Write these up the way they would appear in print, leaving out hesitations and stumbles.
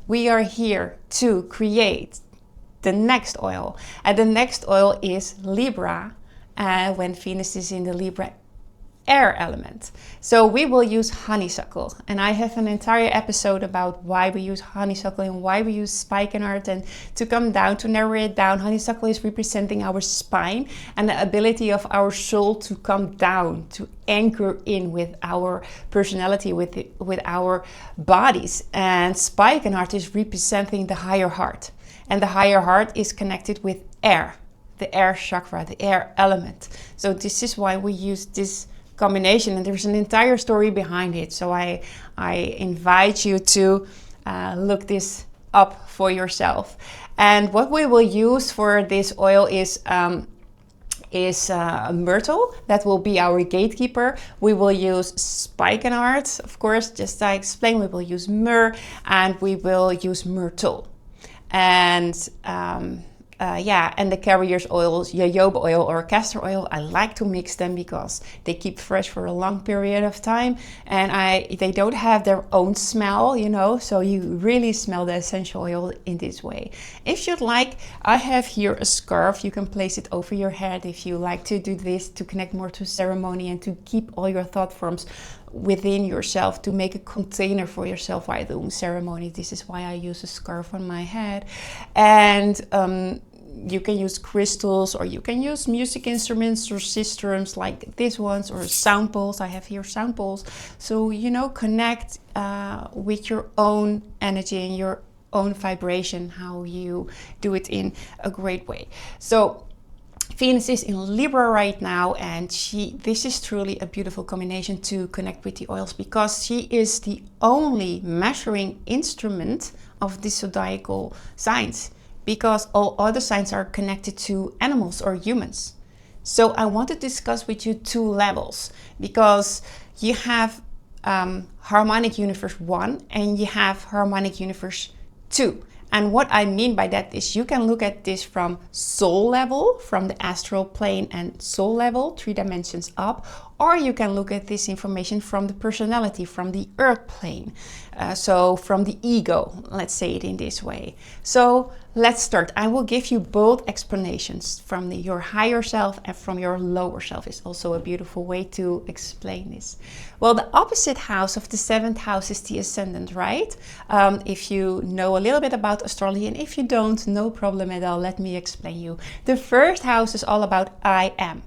We are here to create the next oil, and the next oil is Libra, when Venus is in the Libra air element. So we will use honeysuckle, and I have an entire episode about why we use honeysuckle and why we use spikenard. And to come down, to narrow it down, honeysuckle is representing our spine and the ability of our soul to come down, to anchor in with our personality, with our bodies. And spikenard is representing the higher heart, and the higher heart is connected with air, the air chakra, the air element. So this is why we use this combination, and there's an entire story behind it. So I invite you to look this up for yourself. And what we will use for this oil is myrtle. That will be our gatekeeper. We will use spikenard, of course, just as I explained. We will use myrrh, and we will use myrtle. And and the carrier's oils, jojoba oil or castor oil, I like to mix them because they keep fresh for a long period of time, and they don't have their own smell, you know, so you really smell the essential oil in this way. If you'd like, I have here a scarf. You can place it over your head if you like to do this, to connect more to ceremony and to keep all your thought forms within yourself, to make a container for yourself while doing ceremony. This is why I use a scarf on my head. And you can use crystals, or you can use music instruments or systems like these ones, or sound bowls. I have here sound bowls. So, you know, connect with your own energy and your own vibration, how you do it in a great way. So Venus is in Libra right now, and this is truly a beautiful combination to connect with the oils, because she is the only measuring instrument of the zodiacal signs, because all other signs are connected to animals or humans. So I want to discuss with you two levels, because you have harmonic universe 1 and you have harmonic universe 2. And what I mean by that is you can look at this from soul level, from the astral plane and soul level, 3 dimensions up, or you can look at this information from the personality, from the earth plane. So from the ego, let's say it in this way. So let's start. I will give you both explanations, from your higher self and from your lower self. Is also a beautiful way to explain this. Well, the opposite house of the 7th house is the ascendant, right? If you know a little bit about astrology, and if you don't, no problem at all, let me explain you. The first house is all about I am.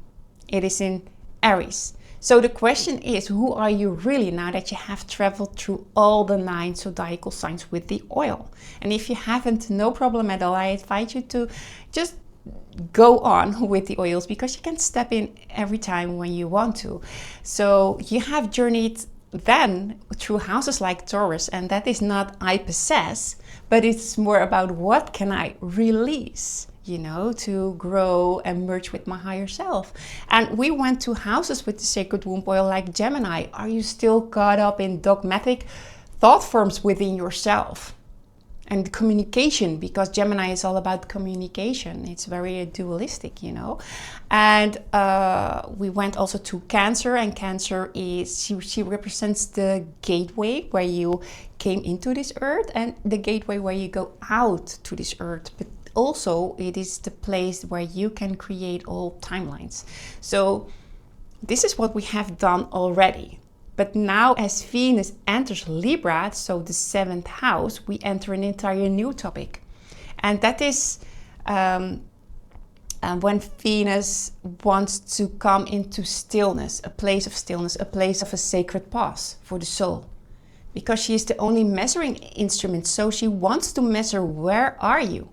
It is in Aries. So the question is, who are you really now that you have traveled through all the 9 zodiacal signs with the oil? And if you haven't, no problem at all. I invite you to just go on with the oils, because you can step in every time when you want to. So you have journeyed then through houses like Taurus, and that is not I possess, but it's more about what can I release, you know, to grow and merge with my higher self. And we went to houses with the sacred womb oil like Gemini. Are you still caught up in dogmatic thought forms within yourself? And communication, because Gemini is all about communication. It's very dualistic, you know. And we went also to Cancer, and Cancer is, she represents the gateway where you came into this earth, and the gateway where you go out to this earth. But also it is the place where you can create all timelines. So this is what we have done already. But now as Venus enters Libra, so the 7th house, we enter an entire new topic. And that is when Venus wants to come into stillness, a place of stillness, a place of a sacred pause for the soul. Because she is the only measuring instrument, so she wants to measure, where are you?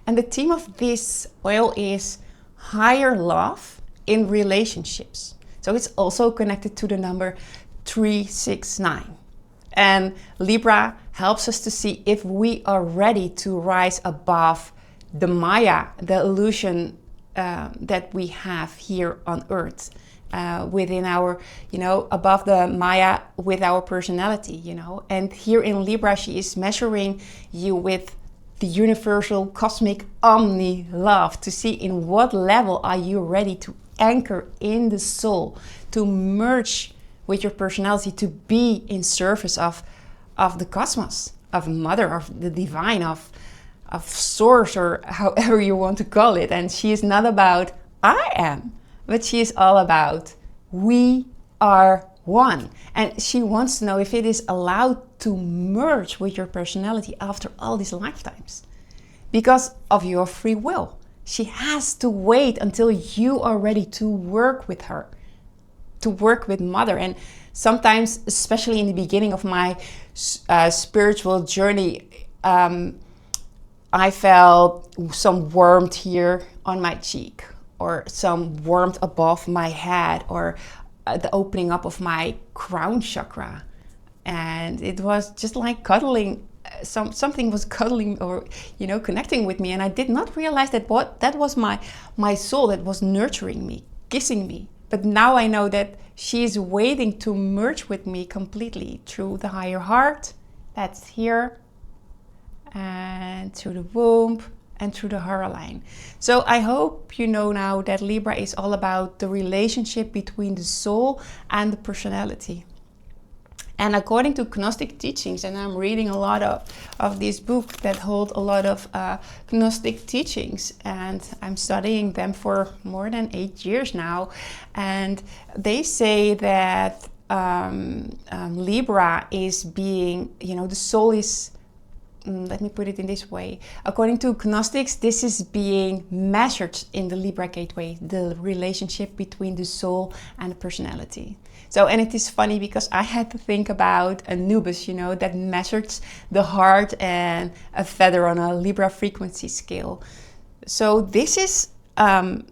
And the theme of this oil is higher love in relationships. So it's also connected to the number 369. And Libra helps us to see if we are ready to rise above the Maya, the illusion that we have here on earth, within our, you know, above the Maya with our personality, you know. And here in Libra, she is measuring you with the universal cosmic omni love, to see in what level are you ready to anchor in the soul, to merge with your personality, to be in service of the cosmos, mother, of the divine, of source, or however you want to call it. And she is not about I am, but she is all about we are one. And she wants to know if it is allowed to merge with your personality after all these lifetimes, because of your free will. She has to wait until you are ready to work with her, to work with mother. And sometimes, especially in the beginning of my spiritual journey, I felt some warmth here on my cheek, or some warmth above my head, or the opening up of my crown chakra. And it was just like cuddling, something was cuddling, or connecting with me. And I did not realize that was my soul that was nurturing me, kissing me. But now I know that she is waiting to merge with me completely through the higher heart, that's here, and through the womb, and through the heart line. So I hope you know now that Libra is all about the relationship between the soul and the personality. And according to Gnostic teachings, and I'm reading a lot of this book that hold a lot of Gnostic teachings, and I'm studying them for more than 8 years now, and they say that Libra is being, the soul is, let me put it in this way. According to Gnostics, this is being measured in the Libra gateway, the relationship between the soul and the personality. So, and it is funny because I had to think about Anubis, that measures the heart and a feather on a Libra frequency scale. So this is, from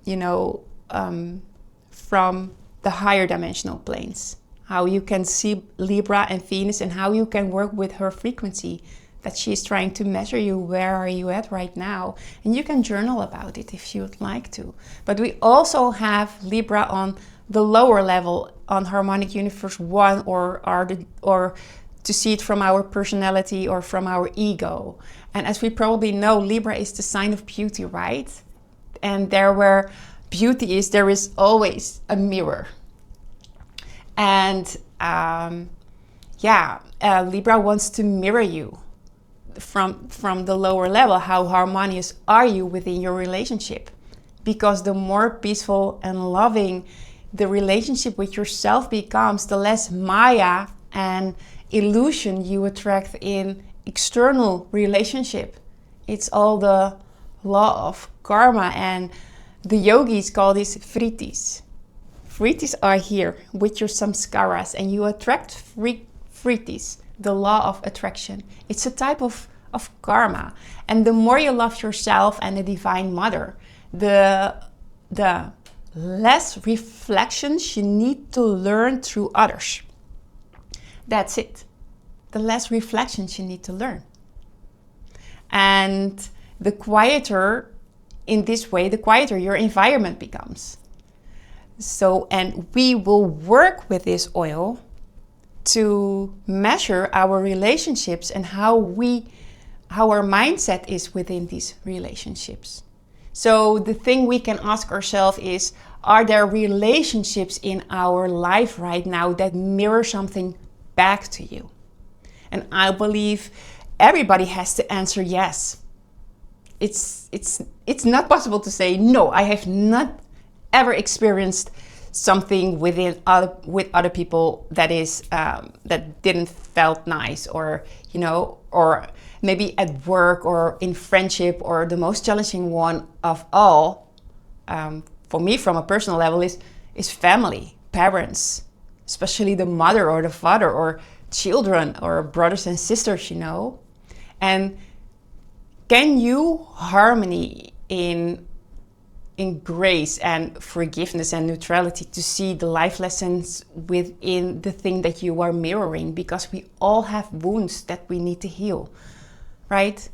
the higher dimensional planes, how you can see Libra and Venus, and how you can work with her frequency, that she is trying to measure you. Where are you at right now? And you can journal about it if you would like to. But we also have Libra on the lower level, on Harmonic Universe 1, or to see it from our personality or from our ego. And as we probably know, Libra is the sign of beauty, right? And there where beauty is, there is always a mirror. And Libra wants to mirror you from the lower level. How harmonious are you within your relationship? Because the more peaceful and loving the relationship with yourself becomes, the less Maya and illusion you attract in external relationship. It's all the law of karma, and the yogis call this vrittis. Vrittis are here with your samskaras, and you attract vrittis, the law of attraction. It's a type of karma. And the more you love yourself and the Divine Mother, the less reflections you need to learn through others. That's it. The less reflections you need to learn. And the quieter, in this way, the quieter your environment becomes. So, and we will work with this oil to measure our relationships and how our mindset is within these relationships. So the thing we can ask ourselves is, are there relationships in our life right now that mirror something back to you? And I believe everybody has to answer yes. It's not possible to say, no, I have not ever experienced something with other people that is that didn't felt nice, or or maybe at work or in friendship, or the most challenging one of all, for me from a personal level, is family, parents, especially the mother or the father, or children or brothers and sisters, And can you harmony in grace and forgiveness and neutrality to see the life lessons within the thing that you are mirroring? Because we all have wounds that we need to heal, right?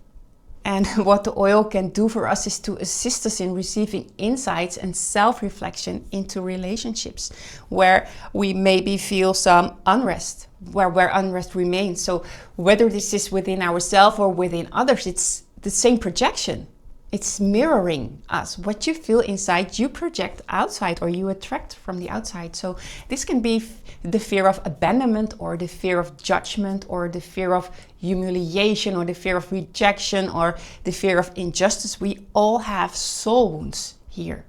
And what the oil can do for us is to assist us in receiving insights and self-reflection into relationships where we maybe feel some unrest, where unrest remains. So whether this is within ourselves or within others, it's the same projection. It's mirroring us. What you feel inside, you project outside, or you attract from the outside. So this can be the fear of abandonment, or the fear of judgment, or the fear of humiliation, or the fear of rejection, or the fear of injustice. We all have soul wounds here.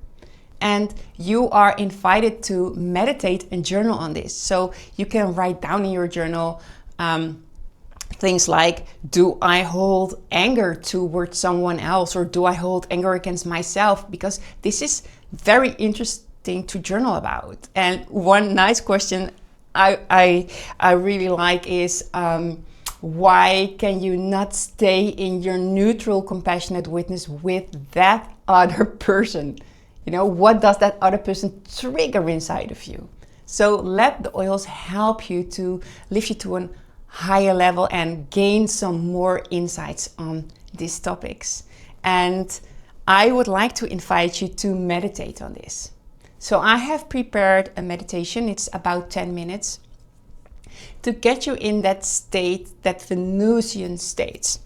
And you are invited to meditate and journal on this. So you can write down in your journal things like, do I hold anger towards someone else, or do I hold anger against myself? Because this is very interesting to journal about. And one nice question I really like is, why can you not stay in your neutral, compassionate witness with that other person? You know, what does that other person trigger inside of you? So let the oils help you to lift you to a higher level and gain some more insights on these topics. And I would like to invite you to meditate on this. So I have prepared a meditation. It's about 10 minutes to get you in that state, that Venusian state.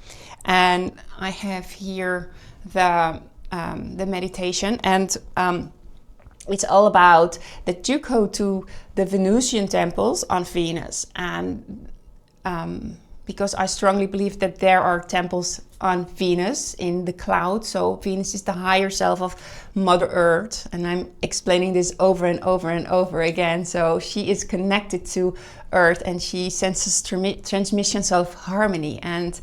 And I have here the meditation, and it's all about that you go to the Venusian temples on Venus. And because I strongly believe that there are temples on Venus in the cloud. So Venus is the higher self of Mother Earth. And I'm explaining this over and over and over again. So she is connected to Earth, and she senses transmissions of harmony. And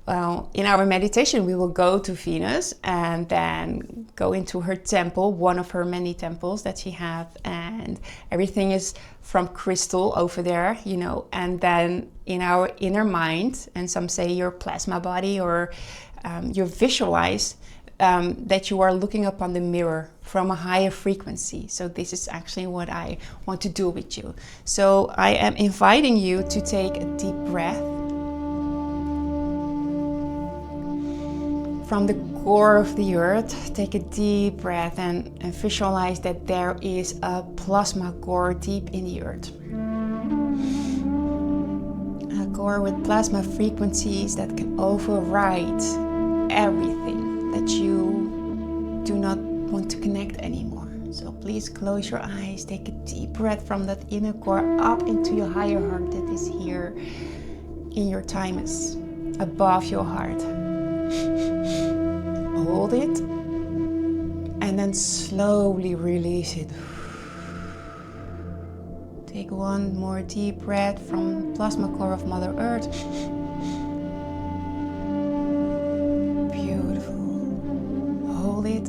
well, in our meditation, we will go to Venus and then go into her temple, one of her many temples that she has, and everything is from crystal over there, you know. And then in our inner mind, and some say your plasma body, or you visualize that you are looking upon the mirror from a higher frequency. So this is actually what I want to do with you. So I am inviting you to take a deep breath from the core of the earth. Take a deep breath and visualize that there is a plasma core deep in the earth. A core with plasma frequencies that can override everything that you do not want to connect anymore. So please close your eyes, take a deep breath from that inner core up into your higher heart that is here in your thymus, above your heart. Hold it and then slowly release it. Take one more deep breath from the plasma core of Mother Earth. Beautiful. Hold it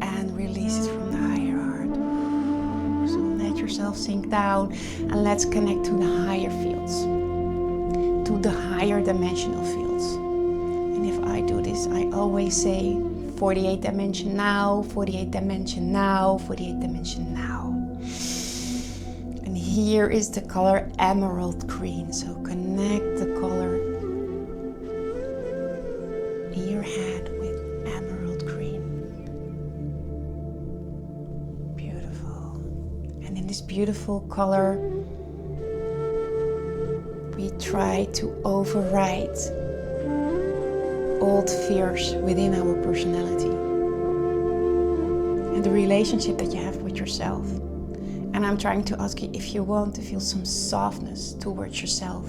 and release it from the higher heart. So let yourself sink down, and let's connect to the higher fields, to the higher dimensional fields. And if I do this, I always say 48 dimension now, 48 dimension now, 48 dimension now. And here is the color emerald green. So connect the color in your head with emerald green. Beautiful. And in this beautiful color, we try to override old fears within our personality and the relationship that you have with yourself. And I'm trying to ask you if you want to feel some softness towards yourself,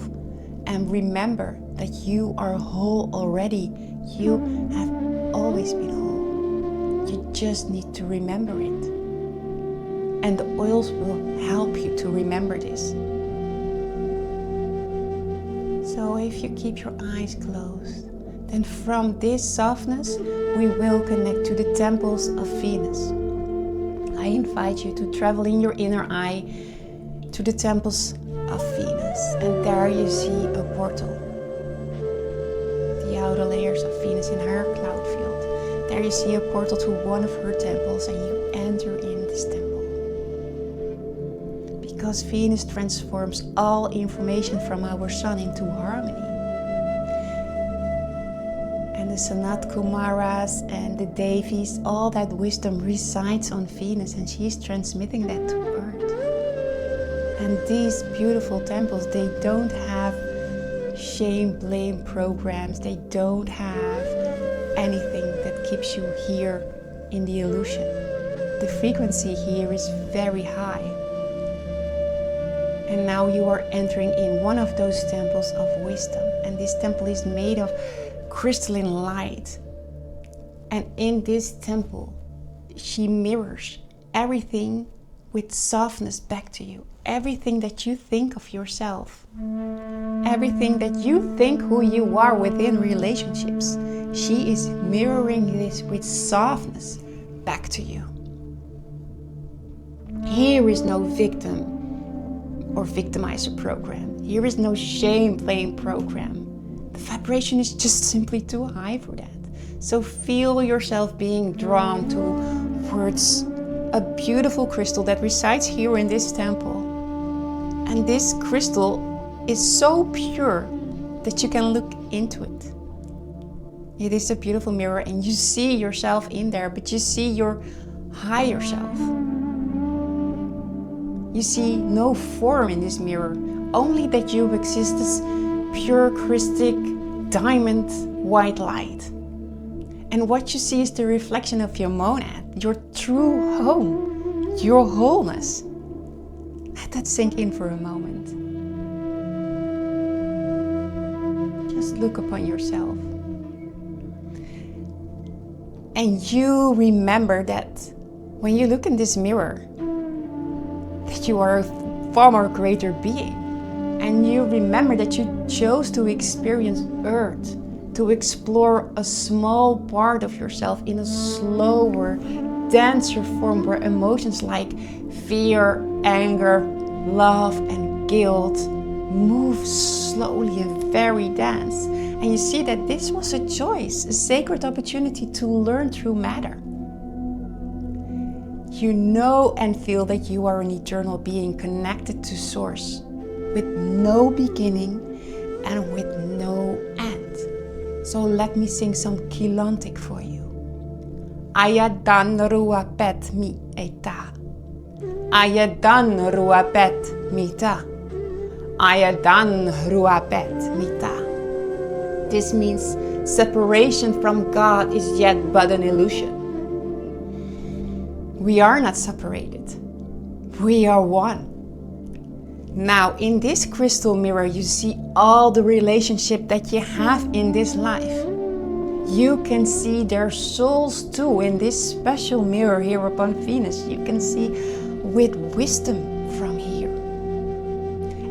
and remember that you are whole already. You have always been whole. You just need to remember it. And the oils will help you to remember this. So if you keep your eyes closed, then from this softness, we will connect to the temples of Venus. I invite you to travel in your inner eye to the temples of Venus. And there you see a portal. The outer layers of Venus in her cloud field. There you see a portal to one of her temples, and you enter in this temple. Because Venus transforms all information from our sun into harmony. The Sanat Kumaras and the Devis, all that wisdom resides on Venus, and she's transmitting that to Earth. And these beautiful temples, they don't have shame, blame programs. They don't have anything that keeps you here in the illusion. The frequency here is very high. And now you are entering in one of those temples of wisdom. And this temple is made of crystalline light. And in this temple, she mirrors everything with softness back to you. Everything that you think of yourself. Everything that you think who you are within relationships. She is mirroring this with softness back to you. Here is no victim or victimizer program. Here is no shame, blame program. The vibration is just simply too high for that. So feel yourself being drawn towards a beautiful crystal that resides here in this temple. And this crystal is so pure that you can look into it. It is a beautiful mirror and you see yourself in there, but you see your higher self. You see no form in this mirror, only that you exist as pure crystal diamond white light. And what you see is the reflection of your monad, your true home, your wholeness. Let that sink in for a moment. Just look upon yourself. And you remember that when you look in this mirror, that you are a far more greater being. And you remember that you chose to experience Earth, to explore a small part of yourself in a slower, denser form where emotions like fear, anger, love and guilt move slowly and very dense. And you see that this was a choice, a sacred opportunity to learn through matter. You know and feel that you are an eternal being connected to Source, with no beginning and with no end. So let me sing some Kilantic for you. Ayadan ruapet mi eta. Ayadan ruapet mita. Ayadan ruapet mita. This means separation from God is yet but an illusion. We are not separated. We are one. Now, in this crystal mirror, you see all the relationship that you have in this life. You can see their souls too in this special mirror here upon Venus. You can see with wisdom from here.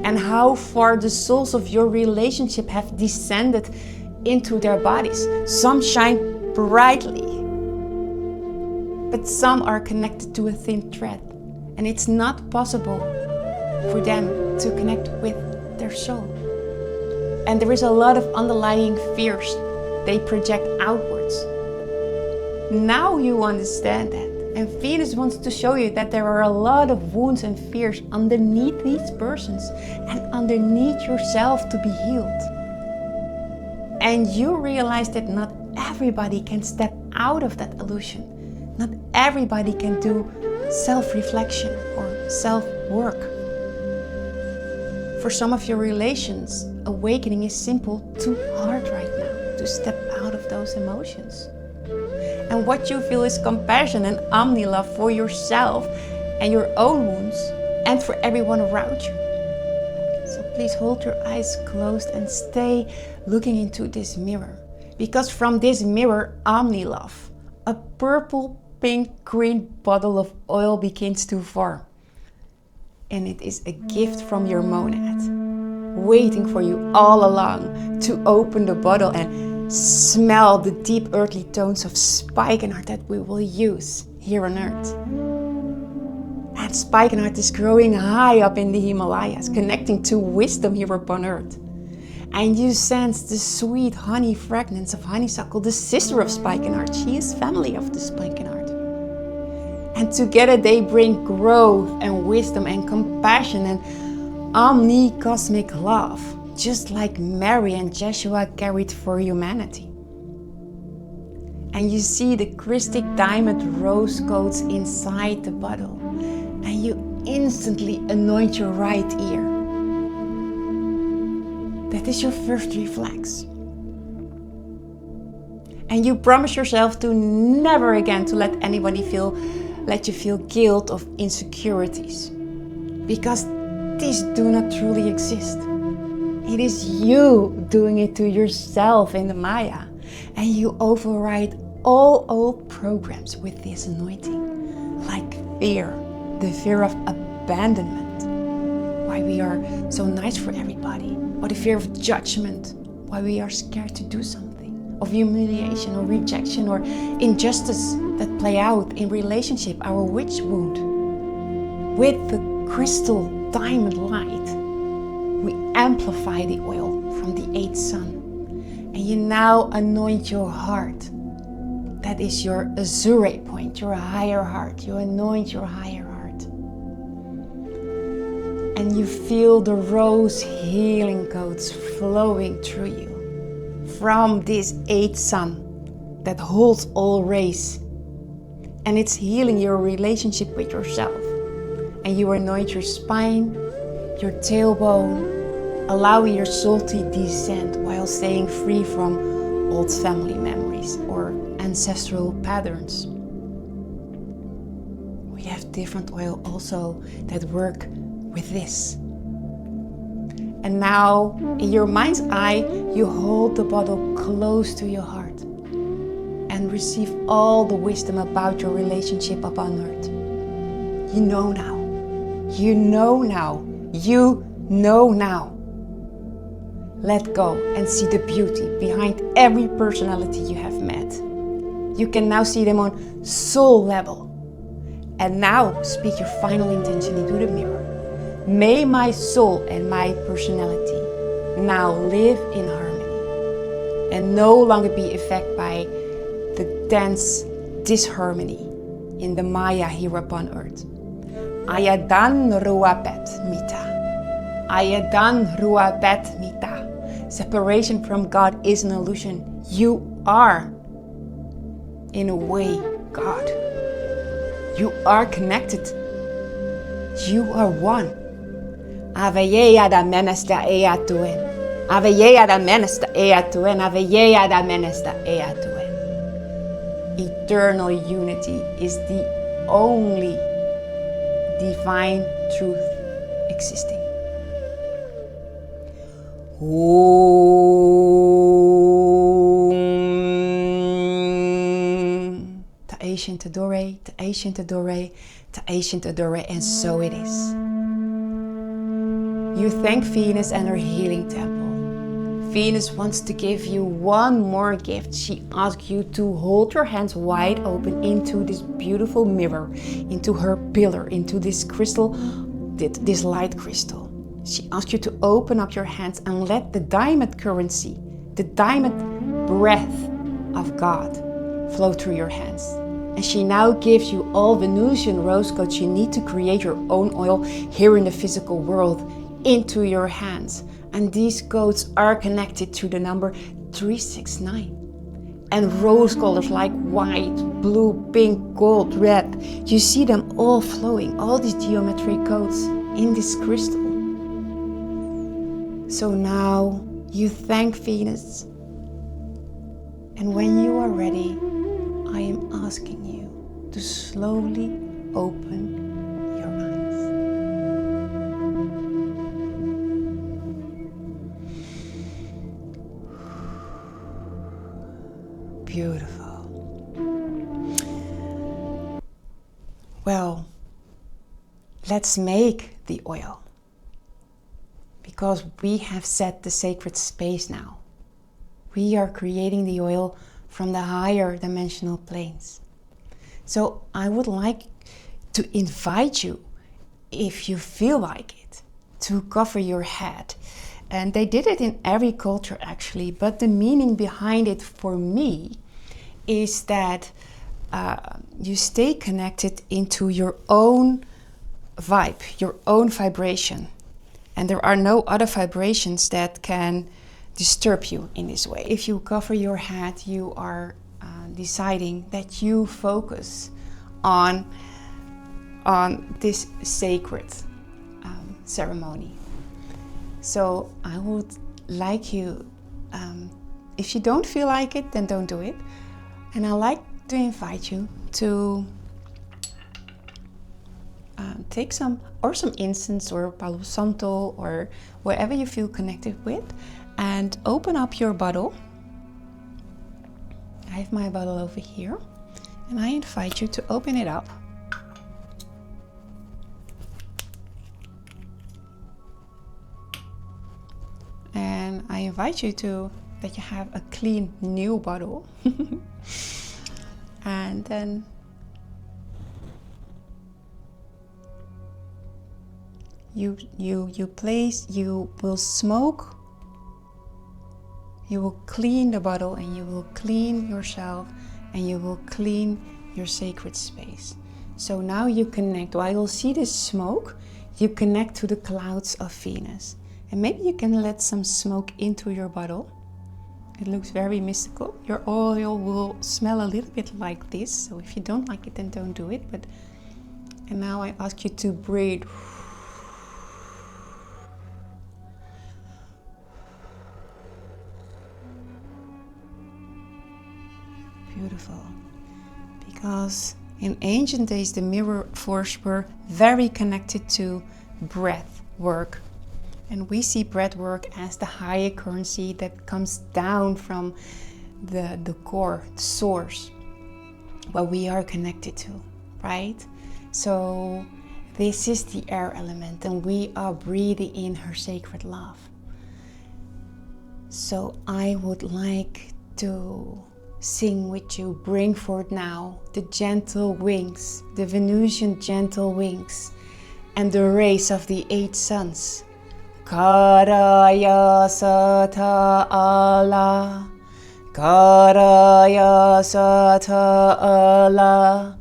And how far the souls of your relationship have descended into their bodies. Some shine brightly, but some are connected to a thin thread. And it's not possible for them to connect with their soul. And there is a lot of underlying fears they project outwards. Now you understand that. And Venus wants to show you that there are a lot of wounds and fears underneath these persons and underneath yourself to be healed. And you realize that not everybody can step out of that illusion. Not everybody can do self-reflection or self-work. For some of your relations, awakening is simple too hard right now to step out of those emotions. And what you feel is compassion and omni-love for yourself and your own wounds and for everyone around you. So please hold your eyes closed and stay looking into this mirror. Because from this mirror, omni-love, a purple, pink, green bottle of oil begins to form. And it is a gift from your monad, waiting for you all along to open the bottle and smell the deep earthly tones of spikenard that we will use here on Earth. And spikenard is growing high up in the Himalayas, connecting to wisdom here upon Earth. And you sense the sweet honey fragrance of honeysuckle, the sister of spikenard. She is family of the spikenard. And together they bring growth and wisdom and compassion and omni-cosmic love, just like Mary and Joshua carried for humanity. And you see the crystal diamond rose coats inside the bottle, and you instantly anoint your right ear. That is your first reflex. And you promise yourself to never again to let anybody let you feel guilt of insecurities. Because these do not truly exist. It is you doing it to yourself in the Maya. And you override all old programs with this anointing. Like fear, the fear of abandonment. Why we are so nice for everybody. Or the fear of judgment. Why we are scared to do something. Of humiliation or rejection or injustice that play out in relationship. Our witch wound. With the crystal diamond light, we amplify the oil from the 8th sun. And you now anoint your heart. That is your azure point, your higher heart. You anoint your higher heart. And you feel the rose healing codes flowing through you. From this 8th sun that holds all rays. And it's healing your relationship with yourself. And you anoint your spine, your tailbone, allowing your soul to descend while staying free from old family memories or ancestral patterns. We have different oil also that work with this. And now, in your mind's eye, you hold the bottle close to your heart and receive all the wisdom about your relationship upon earth. You know now. You know now. You know now. Let go and see the beauty behind every personality you have met. You can now see them on soul level. And now speak your final intention into the mirror. May my soul and my personality now live in harmony and no longer be affected by the dense disharmony in the Maya here upon earth. Ayadan ruapet mita. Ayadan ruapet mita. Separation from God is an illusion. You are, in a way, God. You are connected. You are one. Aveyeya da menesta eatuen. Aveyeya da menesta eatuen. Aveyeya da menesta eatuen. Eternal unity is the only divine truth existing. To ancient adore, to ancient adore, to ancient adore, and so it is. You thank Venus and her healing temple. Venus wants to give you one more gift. She asks you to hold your hands wide open into this beautiful mirror, into her pillar, into this crystal, this light crystal. She asks you to open up your hands and let the diamond currency, the diamond breath of God flow through your hands. And she now gives you all Venusian rose codes you need to create your own oil here in the physical world into your hands. And these codes are connected to the number 369. And rose colors like white, blue, pink, gold, red. You see them all flowing, all these geometric codes in this crystal. So now you thank Venus. And when you are ready, I am asking you to slowly open your eyes. Beautiful. Well, let's make the oil. Because we have set the sacred space now. We are creating the oil from the higher dimensional planes. So I would like to invite you, if you feel like it, to cover your head. And they did it in every culture actually, but the meaning behind it for me is that you stay connected into your own vibe, your own vibration. And there are no other vibrations that can disturb you in this way. If you cover your head, you are deciding that you focus on this sacred ceremony. So I would like you, if you don't feel like it, then don't do it. And I like to invite you to take some incense or Palo Santo or wherever you feel connected with, and open up your bottle. I have my bottle over here, and I invite you to open it up. And I invite you that you have a clean new bottle. And then you will smoke, you will clean the bottle, and you will clean yourself, and you will clean your sacred space. So now you connect, while you'll see this smoke, you connect to the clouds of Venus. And maybe you can let some smoke into your bottle. It looks very mystical. Your oil will smell a little bit like this. So if you don't like it, then don't do it. And now I ask you to breathe. Beautiful. Because in ancient days, the mirror force were very connected to breath work. And we see breath work as the higher currency that comes down from the core, the source, what we are connected to, right? So this is the air element, and we are breathing in her sacred love. So I would like to sing with you, bring forth now the gentle wings, the Venusian gentle wings, and the rays of the 8 suns. Karaya Sata Allah, Karaya Sata Allah,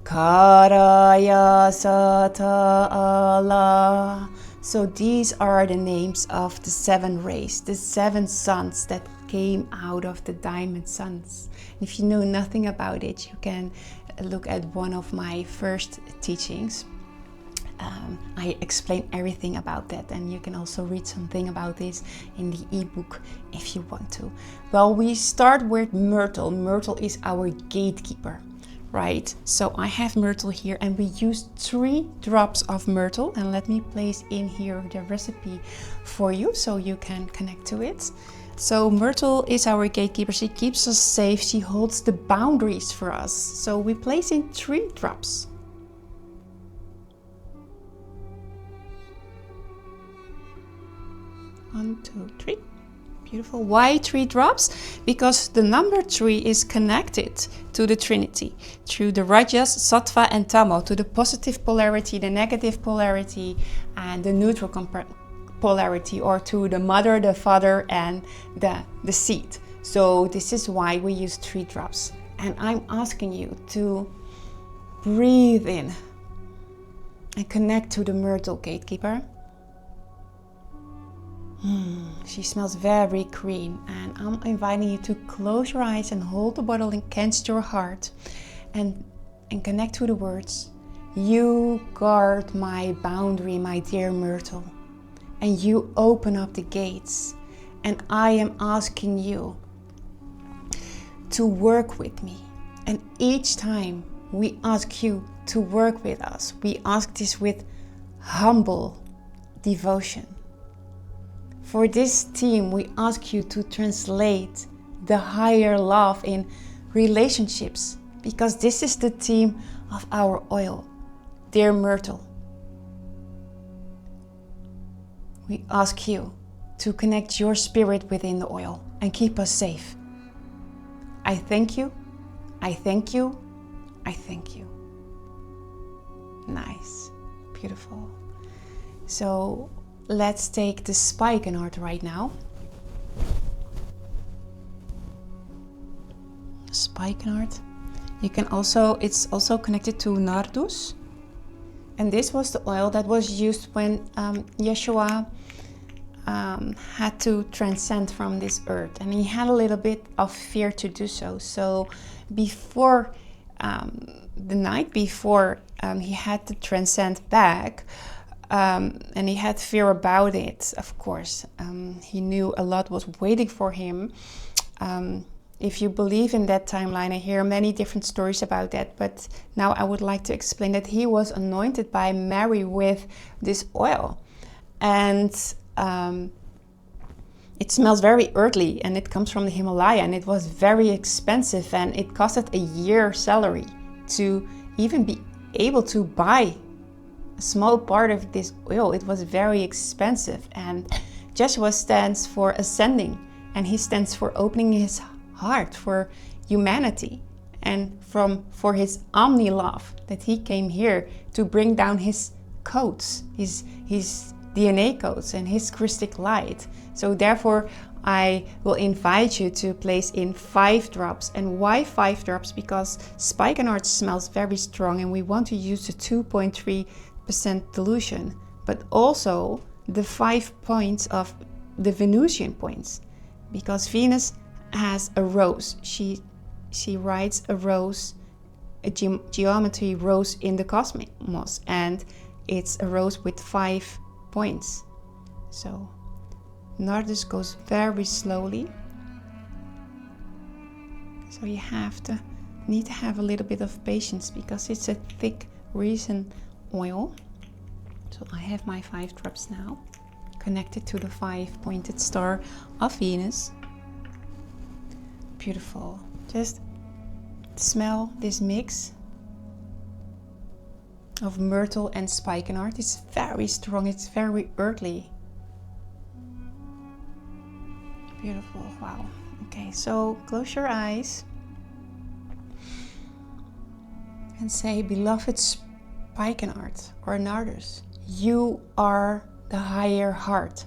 Karaya Sata Allah. So these are the names of the 7 rays, the 7 suns that came out of the diamond suns. If you know nothing about it, you can look at one of my first teachings. I explain everything about that, and you can also read something about this in the ebook if you want to. Well, we start with myrtle. Myrtle is our gatekeeper, right? So I have myrtle here, and we use 3 drops of myrtle, and let me place in here the recipe for you so you can connect to it. So myrtle is our gatekeeper. She keeps us safe. She holds the boundaries for us. So we place in 3 drops. One, 2, 3. Beautiful. Why 3 drops? Because the number 3 is connected to the Trinity, through the Rajas, Sattva, and Tamo, to the positive polarity, the negative polarity, and the neutral polarity, or to the mother, the father, and the seed. So this is why we use 3 drops. And I'm asking you to breathe in and connect to the myrtle gatekeeper. She smells very green, and I'm inviting you to close your eyes and hold the bottle against your heart and connect to the words, "You guard my boundary, my dear myrtle, and you open up the gates, and I am asking you to work with me." And each time we ask you to work with us, we ask this with humble devotion. For this team, we ask you to translate the higher love in relationships, because this is the theme of our oil, dear myrtle. We ask you to connect your spirit within the oil and keep us safe. I thank you, I thank you, I thank you. Nice, beautiful. So let's take the Spikenard right now. Spikenard. You can also, it's also connected to Nardus. And this was the oil that was used when Yeshua had to transcend from this earth. And he had a little bit of fear to do so. So before, the night before he had to transcend back, And he had fear about it, of course. He knew a lot was waiting for him. If you believe in that timeline, I hear many different stories about that, but now I would like to explain that he was anointed by Mary with this oil. And it smells very earthly, and it comes from the Himalaya, and it was very expensive, and it costed a year's salary to even be able to buy a small part of this oil. It was very expensive. And Joshua stands for ascending, and he stands for opening his heart for humanity, and for his omni love, that he came here to bring down his codes, his DNA codes and his Christic light. So therefore I will invite you to place in 5 drops. And why 5 drops? Because spikenard smells very strong, and we want to use the 2.3% dilution, but also the 5 points of the Venusian points, because Venus has a rose. She writes a rose, a geometry rose in the cosmos, and it's a rose with 5 points. So Nardus goes very slowly, so you need to have a little bit of patience, because it's a thick resin oil. So I have my 5 drops now connected to the 5-pointed star of Venus. Beautiful. Just smell this mix of myrtle and spikenard. It's very strong, it's very earthly. Beautiful. Wow. Okay, so close your eyes and say, beloved spikenard or nardus, you are the higher heart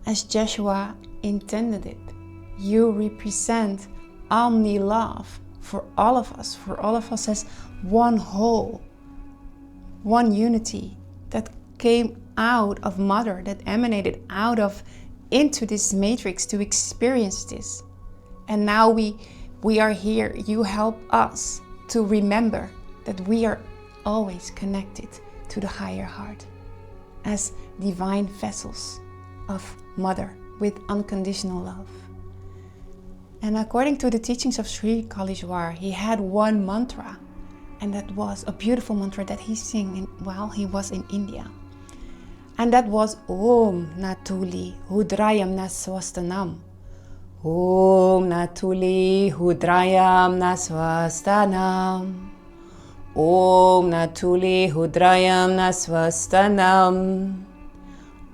as Joshua intended it. You represent omni love for all of us as one whole, one unity that came out of Mother, that emanated out of into this matrix to experience this. And now we are here. You help us to remember that we are always connected to the higher heart as divine vessels of Mother with unconditional love. And according to the teachings of Sri Kalishwar, he had one mantra, and that was a beautiful mantra that he sang while he was in India. And that was Om Natuli Hudrayam Naswastanam. Om Natuli Hudrayam Naswastanam. Om Natuli Hudrayam Naswastanam.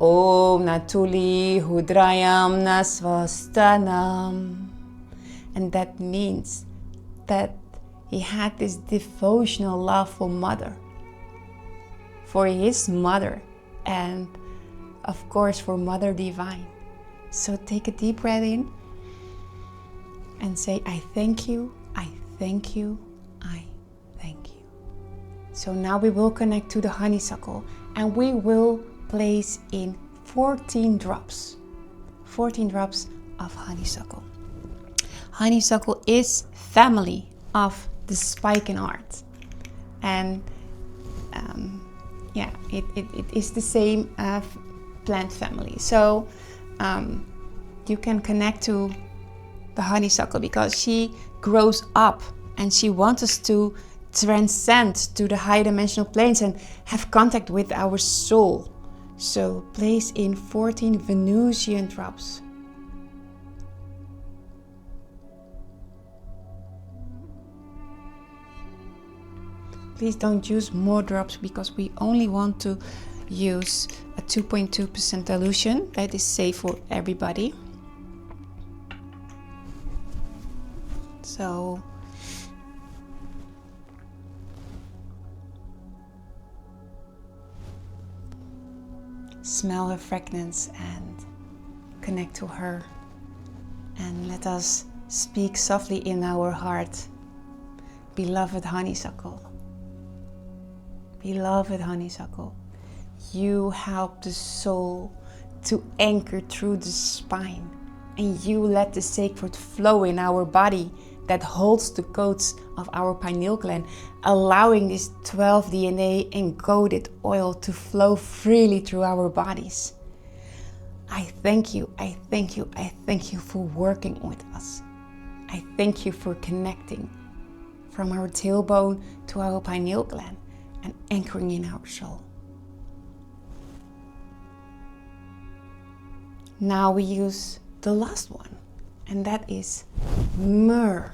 Om Natuli Hudrayam Naswastanam. And that means that he had this devotional love for Mother, for his Mother, and of course for Mother Divine. So take a deep breath in and say, I thank you, I thank you, I thank you. So now we will connect to the honeysuckle, and we will place in 14 drops of honeysuckle. Honeysuckle is family of the spikenard, and it is the same plant family. So you can connect to the honeysuckle because she grows up and she wants us to transcend to the high dimensional planes and have contact with our soul. So place in 14 Venusian drops. Please don't use more drops because we only want to use a 2.2% dilution. That is safe for everybody. So smell her fragrance and connect to her, and let us speak softly in our heart. Beloved honeysuckle, beloved honeysuckle, you help the soul to anchor through the spine, and you let the sacred flow in our body that holds the codes of our pineal gland, allowing this 12 DNA encoded oil to flow freely through our bodies. I thank you, I thank you, I thank you for working with us. I thank you for connecting from our tailbone to our pineal gland and anchoring in our soul. Now we use the last one, and that is myrrh.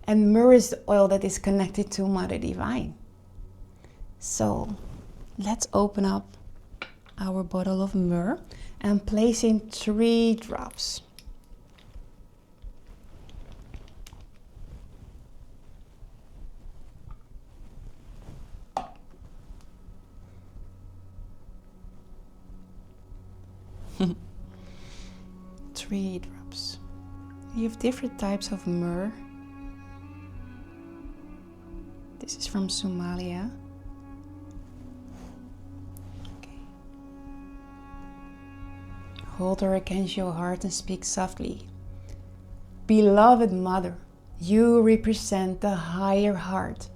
And myrrh is the oil that is connected to Mother Divine. So let's open up our bottle of myrrh and place in 3 drops. Three drops. You have different types of myrrh. This is from Somalia. Okay. Hold her against your heart and speak softly. Beloved Mother, you represent the higher heart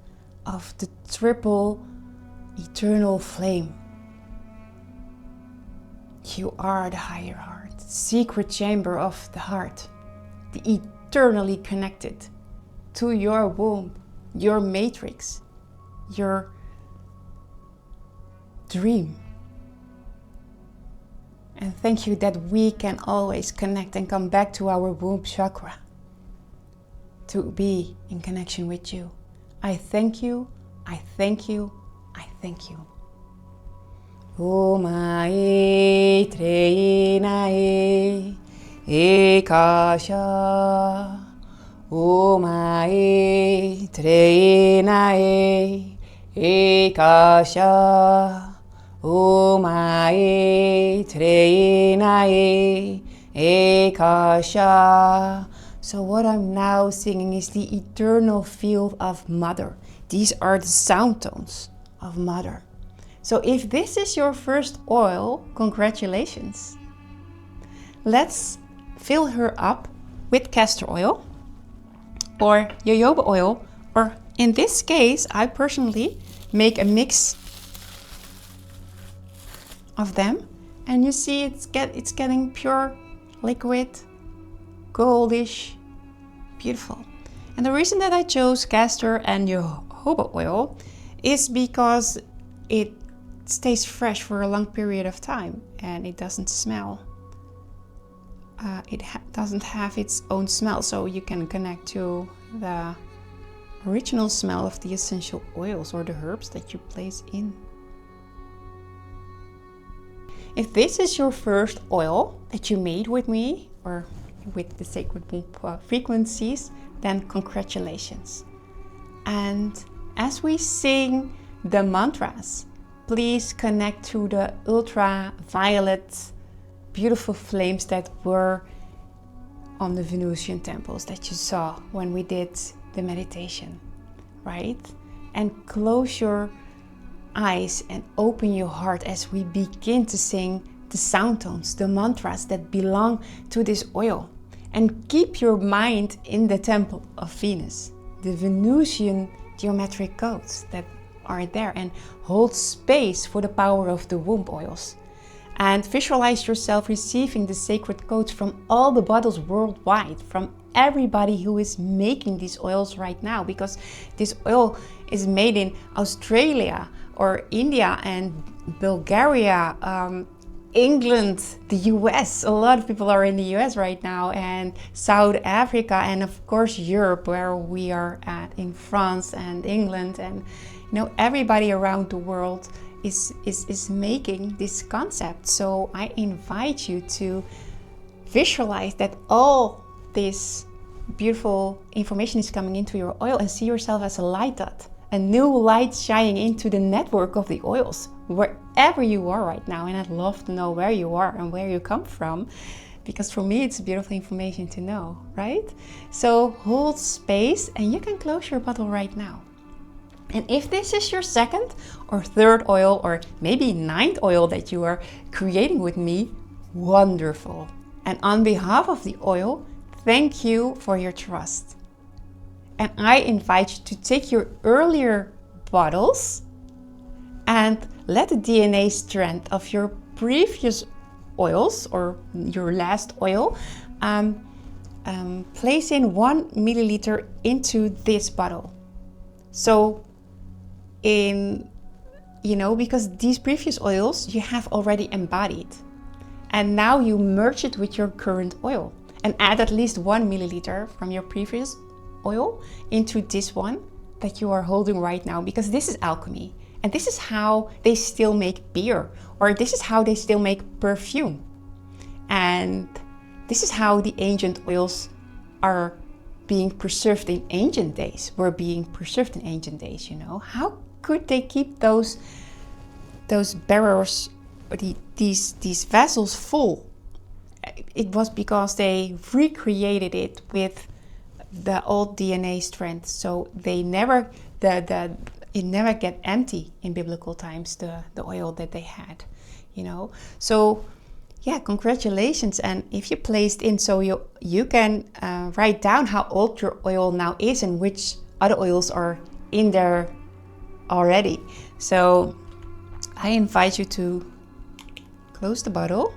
of the triple eternal flame. You are the higher heart, secret chamber of the heart, the eternally connected to your womb, your matrix, your dream. And thank you that we can always connect and come back to our womb chakra to be in connection with you. I thank you, I thank you, I thank you. Omae treinae ekasha. Omae treinae ekasha. Omae treinae ekasha. So what I'm now singing is the eternal field of Mother. These are the sound tones of Mother. So if this is your first oil, congratulations. Let's fill her up with castor oil or jojoba oil, or in this case, I personally make a mix of them, and you see it's getting pure liquid, goldish, beautiful. And the reason that I chose castor and jojoba oil is because it stays fresh for a long period of time and it doesn't smell. It doesn't have its own smell, so you can connect to the original smell of the essential oils or the herbs that you place in. If this is your first oil that you made with me or with the Sacred Womb frequencies, then congratulations. And as we sing the mantras, please connect to the ultraviolet, beautiful flames that were on the Venusian temples that you saw when we did the meditation, right? And close your eyes and open your heart as we begin to sing the sound tones, the mantras that belong to this oil. And keep your mind in the temple of Venus, the Venusian geometric codes that are there, and hold space for the power of the womb oils. And visualize yourself receiving the sacred codes from all the bottles worldwide, from everybody who is making these oils right now, because this oil is made in Australia or India and Bulgaria, England, the US. A lot of people are in the US right now, and South Africa, and of course Europe, where we are at, in France and England, and you know, everybody around the world is making this concept. So I invite you to visualize that all this beautiful information is coming into your oil, and see yourself as a light dot, a new light shining into the network of the oils, wherever you are right now. And I'd love to know where you are and where you come from, because for me it's beautiful information to know, right? So hold space, and you can close your bottle right now. And if this is your second or third oil, or maybe 9th oil that you are creating with me, wonderful. And on behalf of the oil, thank you for your trust. And I invite you to take your earlier bottles and let the DNA strand of your previous oils or your last oil place in 1 milliliter into this bottle. So because these previous oils you have already embodied, and now you merge it with your current oil and add at least 1 milliliter from your previous oil into this one that you are holding right now, because this is alchemy, and this is how they still make beer, or this is how they still make perfume, and this is how the ancient oils are being preserved in ancient days, were being preserved in ancient days. How could they keep those barrels, or these vessels full? It was because they recreated it with the old DNA strand, so they never it never get empty in biblical times, the oil that they had. So yeah, congratulations. And if you placed in, so you can write down how old your oil now is and which other oils are in there already. So I invite you to close the bottle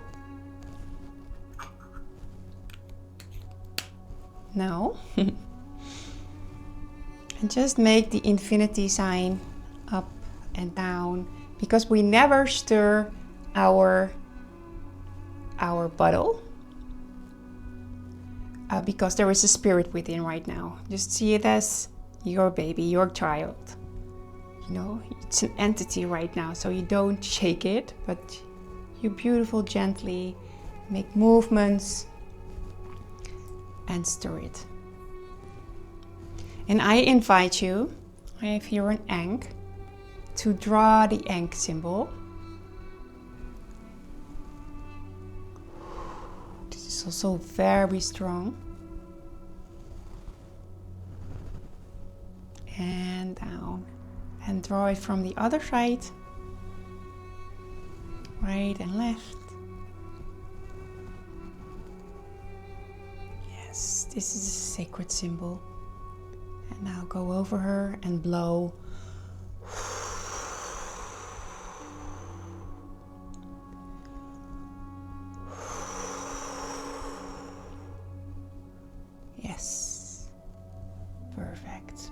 now and just make the infinity sign up and down, because we never stir our bottle because there is a spirit within right now. Just see it as your baby, your child. It's an entity right now, so you don't shake it, but you gently make movements and stir it. And I invite you, I have here an ankh, to draw the ankh symbol. This is also very strong. And down. And draw it from the other side, right and left. Yes, this is a sacred symbol. And now go over her and blow. Yes, perfect.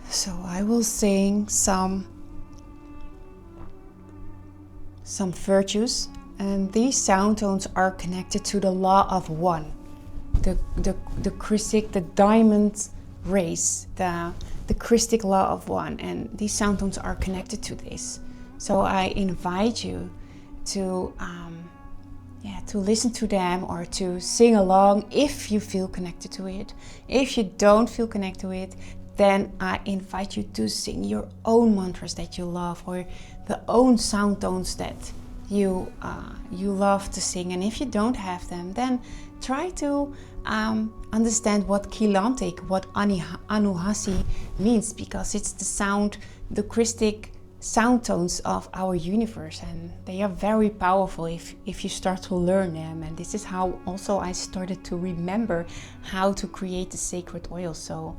So I will sing some virtues, and these sound tones are connected to the law of one, the Christic, the diamond race, the Christic law of one, and these sound tones are connected to this. So I invite you to listen to them or to sing along if you feel connected to it. If you don't feel connected to it, then I invite you to sing your own mantras that you love, or the own sound tones that you love to sing. And if you don't have them, then try to understand what Kilantik, what Anuhasi means, because it's the sound, the Christic sound tones of our universe, and they are very powerful if you start to learn them. And this is how also I started to remember how to create the sacred oil. So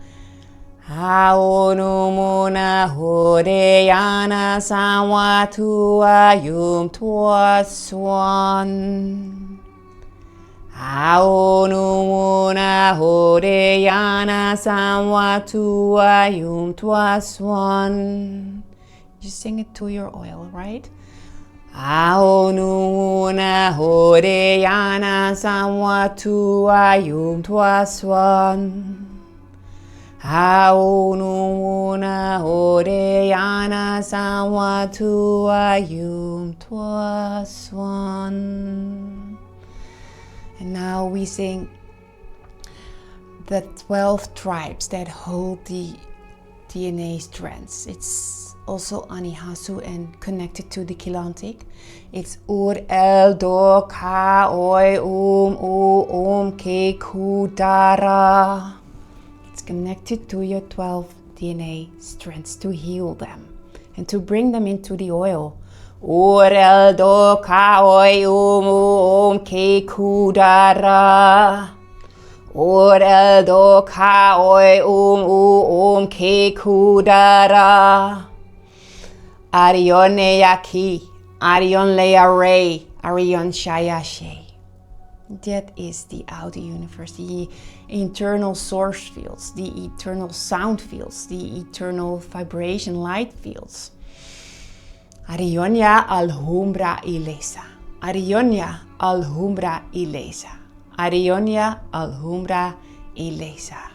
Aonumuna Hodeyana Samwatua Yum Tua Swan. Aonumuna Hodeyana Samwatua Yum Tua Swan. You sing it to your oil, right? Aonumuna Hodeyana Samwatua Yum Tua Swan. Aonumuna Hodeyana Samwatua Yum Tua Swan. And now we sing the 12 tribes that hold the DNA strands. It's also Anihasu and connected to the Kilantik. It's Ur El Do Ka Oi U Ke Kudara. It's connected to your 12 DNA strands to heal them and to bring them into the oil. Ur El Do Ka Oi Ke Kudara. Or eldo ka oi om ke kudara. Arion yaki, Arion leare, Arion shayashe. That is the outer universe, the internal source fields, the eternal sound fields, the eternal vibration light fields. Arionia alhumbra ilesa. Arionia alhumbra ilesa. Arionia alhumbra ilesa.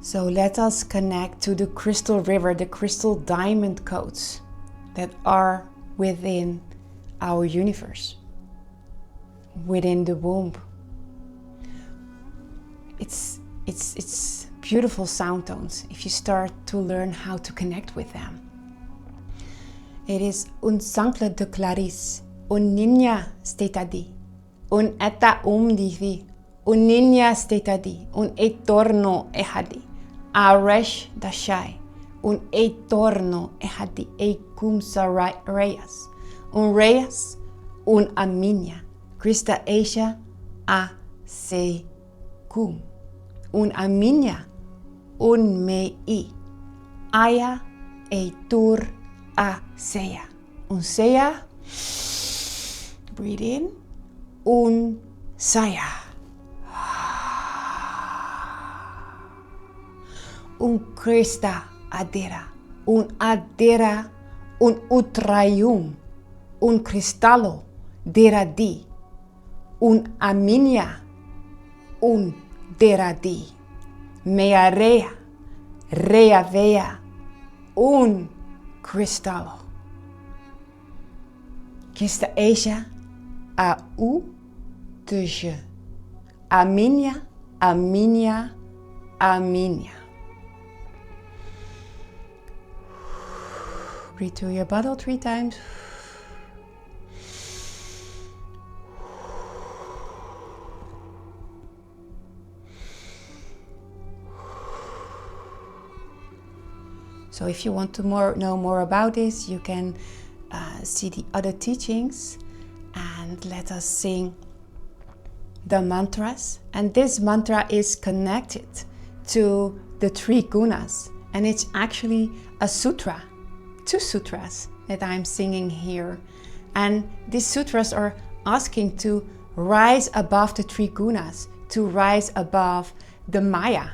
So let us connect to the crystal river, the crystal diamond codes that are within our universe, within the womb. It's beautiful sound tones if you start to learn how to connect with them. It is un sancla de claris, un niña stetadi, un eta divi, un niña stetadi, un etorno ehadi, aresh dashai, un etorno ehadi, ecum reyes, un reyes, un aminia, Christa Asia a se cum, un aminia, un mei, aya e tur a seya, un seya, breathe in, un saya, un cresta adera, un utraium, un cristallo dera di, un aminia, un dera di, mea rea, rea vea, un cristallo. Kista Asia a u de je. Aminia, aminia, aminia. Breathe through your bottle 3 times. So if you want to know more about this, you can see the other teachings, and let us sing the mantras. And this mantra is connected to the 3 gunas, and it's actually a sutra, 2 sutras that I'm singing here. And these sutras are asking to rise above the 3 gunas, to rise above the Maya,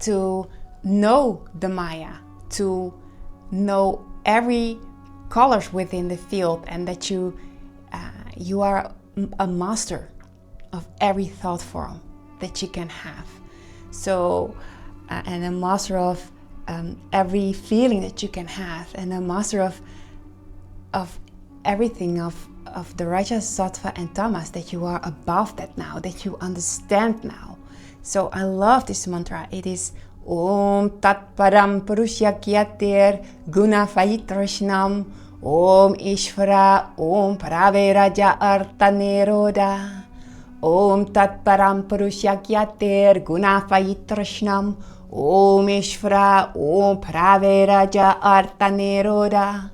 to know the Maya, to know every colors within the field, and that you are a master of every thought form that you can have. So, and a master of every feeling that you can have, and a master of everything of the Rajas, Sattva and Tamas, that you are above that now, that you understand now. So I love this mantra. It is Om Tat Param Purushakyatir Guna Vayitrashnam Om Ishvara Om Praveraja Artaneroda Om Tat Param Purushakyatir Guna Vayitrashnam Om Ishvara Om Praveraja Artaneroda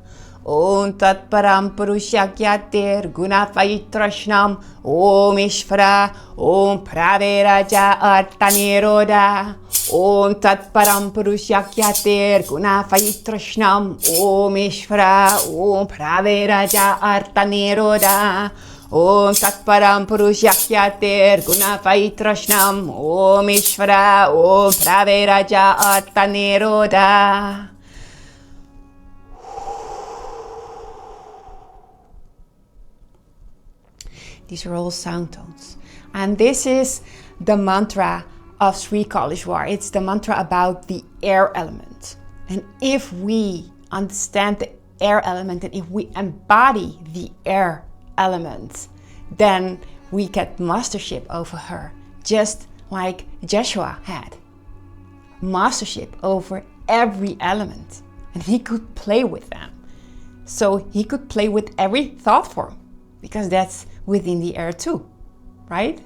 Om Tat Param Purushakyatir Guna Vayitrashnam Om Ishvara Om Praveraja Artaneroda Om Tat Param Purushakyatir Guna Vayitrashnam Om Ishvara Om Praveraja Artaneroda Om Tat Param Purushakyatir Guna Vayitrashnam Om Ishvara Om Praveraja Artaneroda. These are all sound tones. And this is the mantra of Sri Kalishwar. It's the mantra about the air element. And if we understand the air element, and if we embody the air element, then we get mastership over her, just like Joshua had mastership over every element, and he could play with them. So he could play with every thought form, because that's within the air too, right?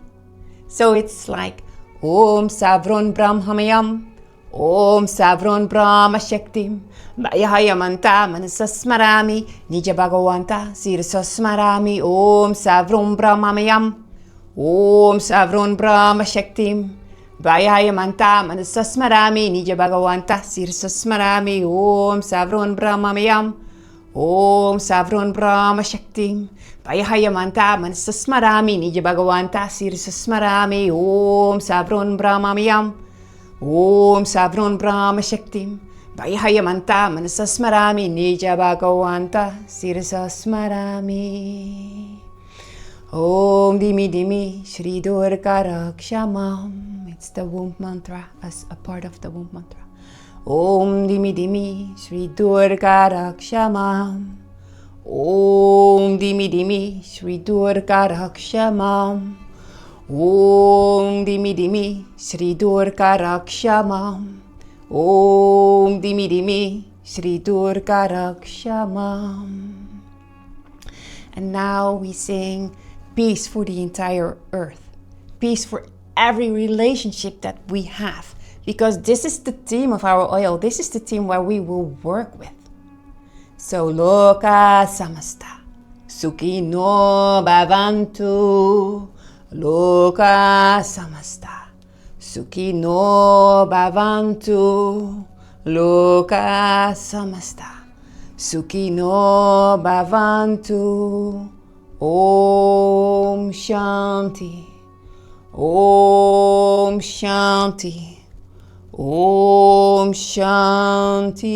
So it's like Om Savron Brahmayam, Om Savron Brahma Shaktim, Mayahayamanta Manasasmarami, Nija Bhagavanta Sirsasmarami, Om Savron Brahmayam, Om Savron Brahma Shaktim Vayayamanta Manasasmarami Nija Bhagavanta Sirsasmarami Om Savron Brahma Mayam Om Savron Brahma Shaktim Vayayamanta Manasasmarami Nija Bhagavanta Sirsasmarami Om Savron Brahma Mayam Om Savron Brahma Shaktim Vayayamanta Manasasmarami Nija Bhagavanta Sirsasmarami Om Dimi Dimi Shri Durga Rakshamam. It's the womb mantra as a part of the womb mantra. Om Dimi Dimi Shri Durga Rakshamam. Om Dimi Dimi Shri Durga Rakshamam. Om Dimi Dimi Shri Durga Rakshamam. Om Dimi Dimi Shri Durga Rakshamam. And now we sing peace for the entire earth. Peace for every relationship that we have. Because this is the theme of our oil. This is the theme where we will work with. So Loka Samasta Sukhino Bhavantu. Loka Samasta Sukhino Bhavantu. Loka Samasta Sukhino Bhavantu. Om Shanti. Om Shanti. Om Shanti.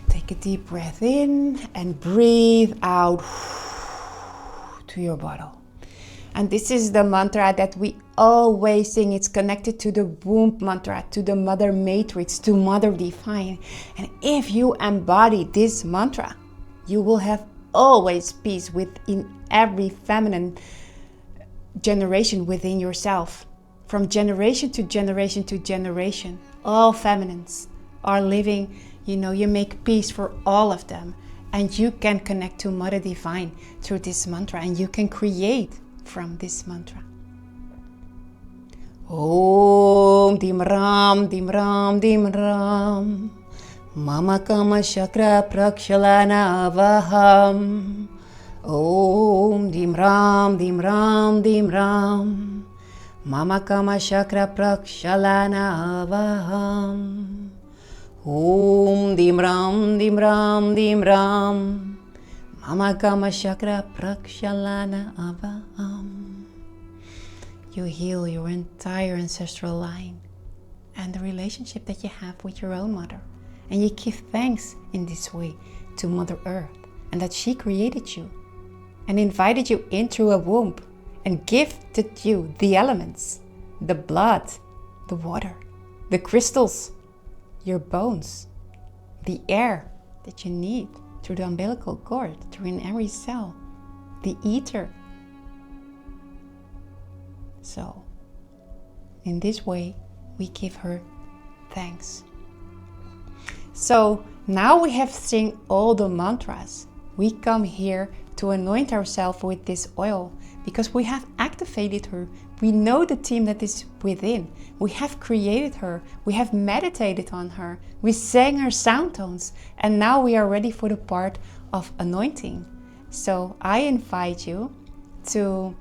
Take a deep breath in and breathe out to your bottle. And this is the mantra that we always sing. It's connected to the womb mantra, to the mother matrix, to mother divine. And if you embody this mantra, you will have always peace within every feminine generation within yourself. From generation to generation to generation, all feminines are living, you make peace for all of them. And you can connect to Mother Divine through this mantra, and you can create from this mantra. Om Dim Ram Dim Ram Dim Ram Mama Kama Chakra Prakshalana Avaham. Om Dim Ram Dim Ram Dim Ram Mama Kama Chakra Prakshalana Avaham. Om Dim Ram Dim Ram Dim Ram Mama Kama Chakra Prakshalana Avaham. You heal your entire ancestral line and the relationship that you have with your own mother. And you give thanks in this way to Mother Earth, and that she created you and invited you in through a womb and gifted you the elements, the blood, the water, the crystals, your bones, the air that you need through the umbilical cord, through in every cell, the ether. So, in this way, we give her thanks. So, now we have sing all the mantras. We come here to anoint ourselves with this oil because we have activated her. We know the team that is within. We have created her. We have meditated on her. We sang her sound tones. And now we are ready for the part of anointing. So I invite you to,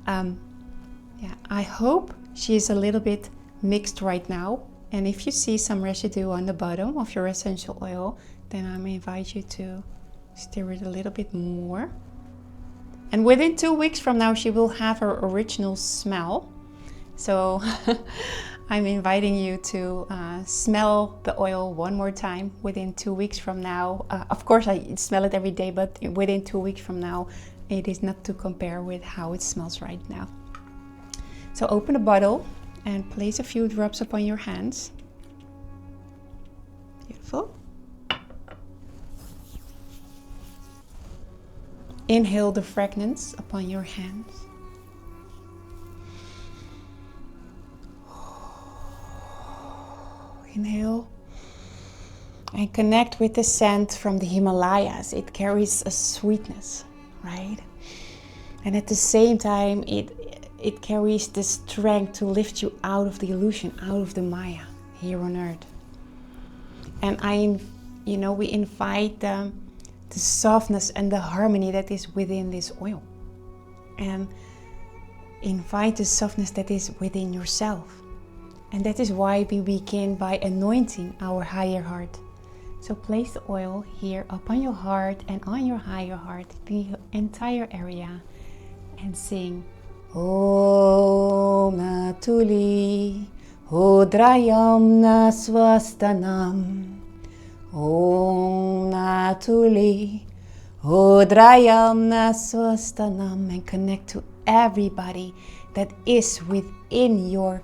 I hope she is a little bit mixed right now. And if you see some residue on the bottom of your essential oil, then I invite you to stir it a little bit more. And within 2 weeks from now, she will have her original smell. So I'm inviting you to smell the oil one more time within 2 weeks from now. Of course, I smell it every day, but within 2 weeks from now, it is not to compare with how it smells right now. So open the bottle and place a few drops upon your hands. Beautiful. Inhale the fragrance upon your hands. Inhale and connect with the scent from the Himalayas. It carries a sweetness, right? And at the same time, it carries the strength to lift you out of the illusion, out of the Maya here on earth. And we invite the the softness and the harmony that is within this oil. And invite the softness that is within yourself. And that is why we begin by anointing our higher heart. So place the oil here upon your heart and on your higher heart, the entire area, and sing Om Natuli Hodrayam Naswastanam. Om Natuli Hodrayam Naswastanam, and connect to everybody that is within your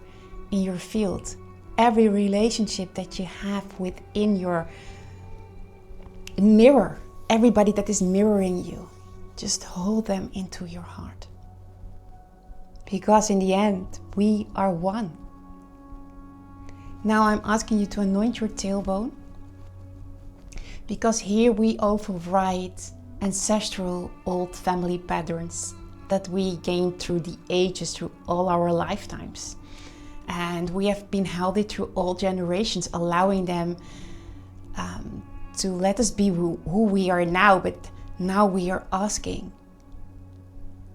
field. Every relationship that you have within your mirror, everybody that is mirroring you, just hold them into your heart. Because in the end, we are one. Now I'm asking you to anoint your tailbone, because here we override ancestral old family patterns that we gained through the ages, through all our lifetimes. And we have been held it through all generations, allowing them to let us be who we are now. But now we are asking,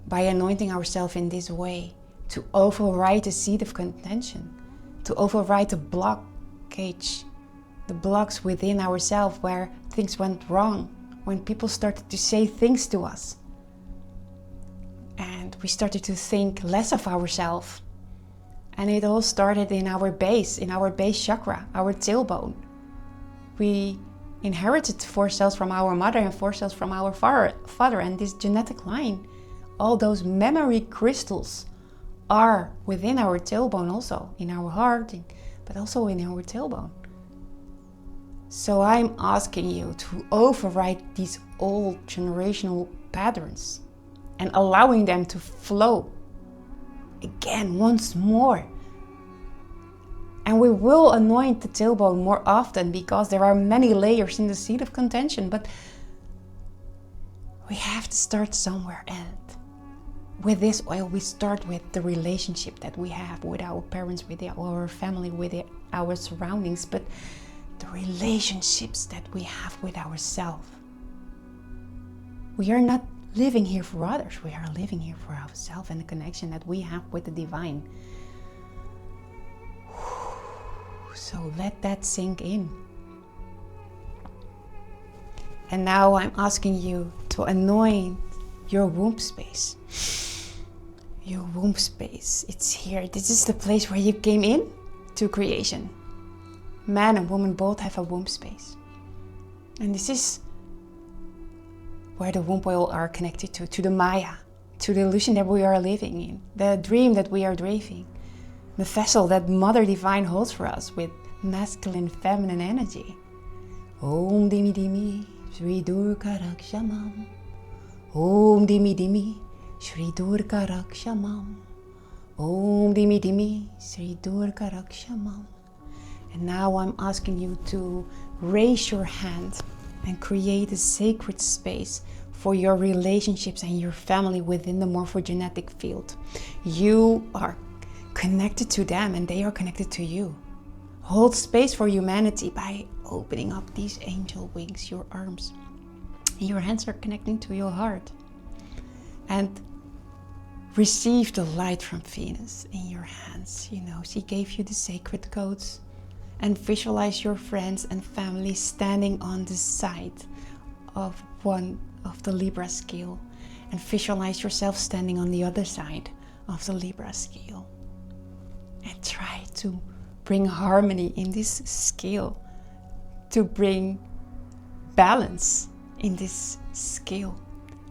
by anointing ourselves in this way, to override the seed of contention, to override the blockage, the blocks within ourselves where things went wrong, when people started to say things to us. And we started to think less of ourselves. And it all started in our base chakra, our tailbone. We inherited 4 cells from our mother and 4 cells from our father. And this genetic line, all those memory crystals are within our tailbone also, in our heart, but also in our tailbone. So I'm asking you to override these old generational patterns and allowing them to flow again once more. And we will anoint the tailbone more often, because there are many layers in the seed of contention, but we have to start somewhere. And with this oil, we start with the relationship that we have with our parents, with our family, with our surroundings, but the relationships that we have with ourselves. We are not living here for others, we are living here for ourselves and the connection that we have with the divine. So let that sink in. And now I'm asking you to anoint your womb space. Your womb space, it's here. This is the place where you came in to creation. Man and woman both have a womb space. And this is where the womb oil are connected to the Maya, to the illusion that we are living in, the dream that we are dreaming, the vessel that Mother Divine holds for us with masculine, feminine energy. Om Dimi Dimi, Shri Durga Rakshamam. Om Dimi Dimi, Shri Durga Rakshamam. Om Dimi Dimi, Shri Durga Rakshamam. And now I'm asking you to raise your hand and create a sacred space for your relationships and your family within the morphogenetic field. You are connected to them and they are connected to you. Hold space for humanity by opening up these angel wings, your arms. Your hands are connecting to your heart. And receive the light from Venus in your hands. You know, she gave you the sacred codes. And visualize your friends and family standing on the side of one of the Libra scale. And visualize yourself standing on the other side of the Libra scale. And try to bring harmony in this scale. To bring balance in this scale.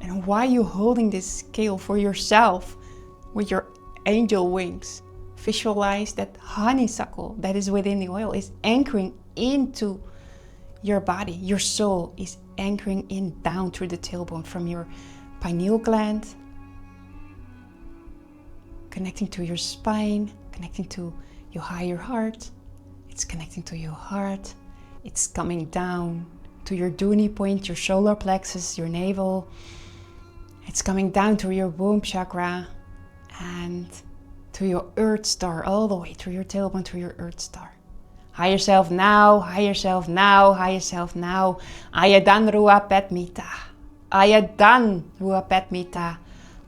And while you're holding this scale for yourself with your angel wings, visualize that honeysuckle that is within the oil is anchoring into your body. Your soul is anchoring in down through the tailbone from your pineal gland, connecting to your spine, connecting to your higher heart. It's connecting to your heart. It's coming down to your Duni point, your solar plexus, your navel. It's coming down to your womb chakra and to your earth star, all the way through your tailbone to your earth star. Higher self now, higher self now, higher self now. Ayadan Rua Petmita. Ayadan Rua Petmita.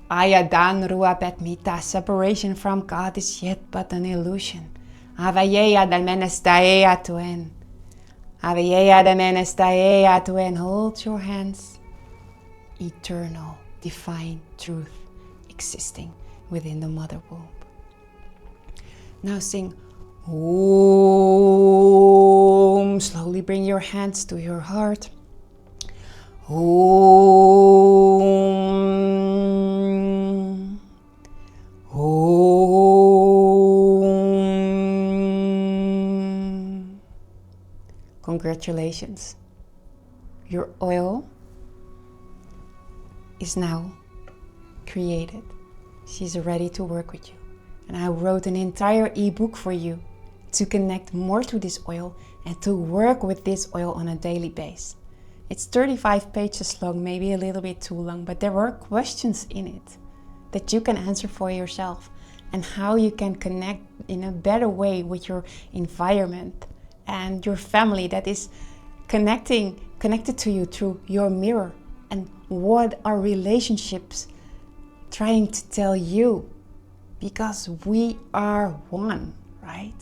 Ayadan Rua Petmita. Separation from God is yet but an illusion. Avayeya dan menestaea tuen. Avayeya dan menestaea tuen. Hold your hands. Eternal, divine truth existing within the mother womb. Now sing Om. Slowly bring your hands to your heart. Om. Om. Congratulations. Your oil is now created. She's ready to work with you. And I wrote an entire ebook for you to connect more to this oil and to work with this oil on a daily basis. It's 35 pages long, maybe a little bit too long, but there were questions in it that you can answer for yourself and how you can connect in a better way with your environment and your family that is connected to you through your mirror. And what are relationships trying to tell you? Because we are one, right?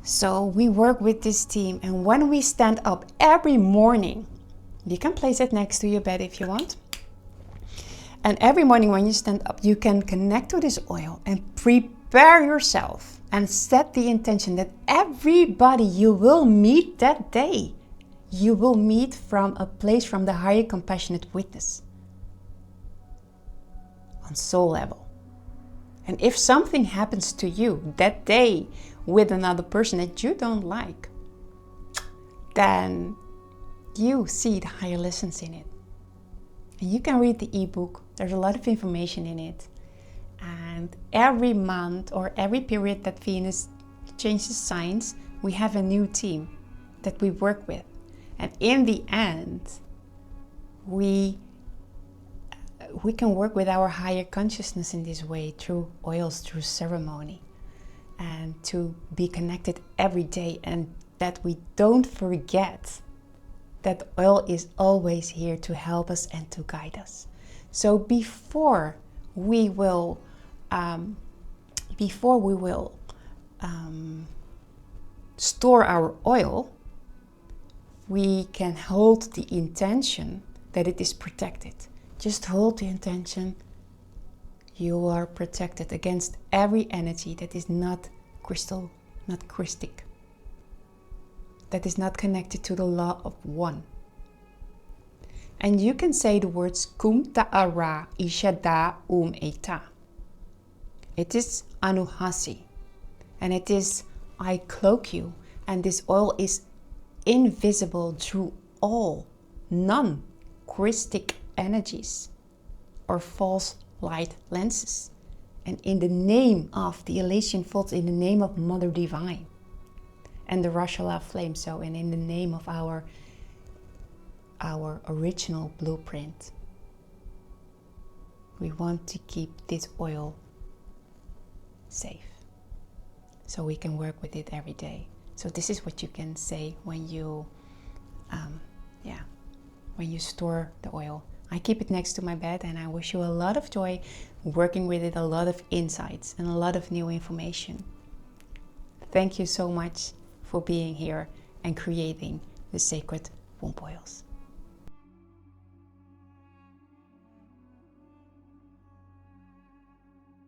So we work with this team, and when we stand up every morning, you can place it next to your bed if you want. And every morning when you stand up, you can connect to this oil and prepare yourself and set the intention that everybody you will meet that day, you will meet from a place from the higher compassionate witness on soul level. And if something happens to you that day with another person that you don't like, then you see the higher lessons in it. And you can read the ebook. There's a lot of information in it. And every month or every period that Venus changes signs, we have a new team that we work with. And in the end, we can work with our higher consciousness in this way through oils, through ceremony, and to be connected every day, and that we don't forget that oil is always here to help us and to guide us. So before we will store our oil, we can hold the intention that it is protected. Just hold the intention. You are protected against every energy that is not crystal, not christic, that is not connected to the law of one. And you can say the words Kum Ta'ara Ishada Eta. It is Anuhasi, and it is I cloak you, and this oil is invisible through all non-christic energies or false light lenses. And in the name of the Elysian Folds, in the name of Mother Divine and the Rashala Flame, so, and in the name of our original blueprint, we want to keep this oil safe so we can work with it every day. So this is what you can say when you when you store the oil. I keep it next to my bed, and I wish you a lot of joy working with it, a lot of insights and a lot of new information. Thank you so much for being here and creating the sacred womb oils.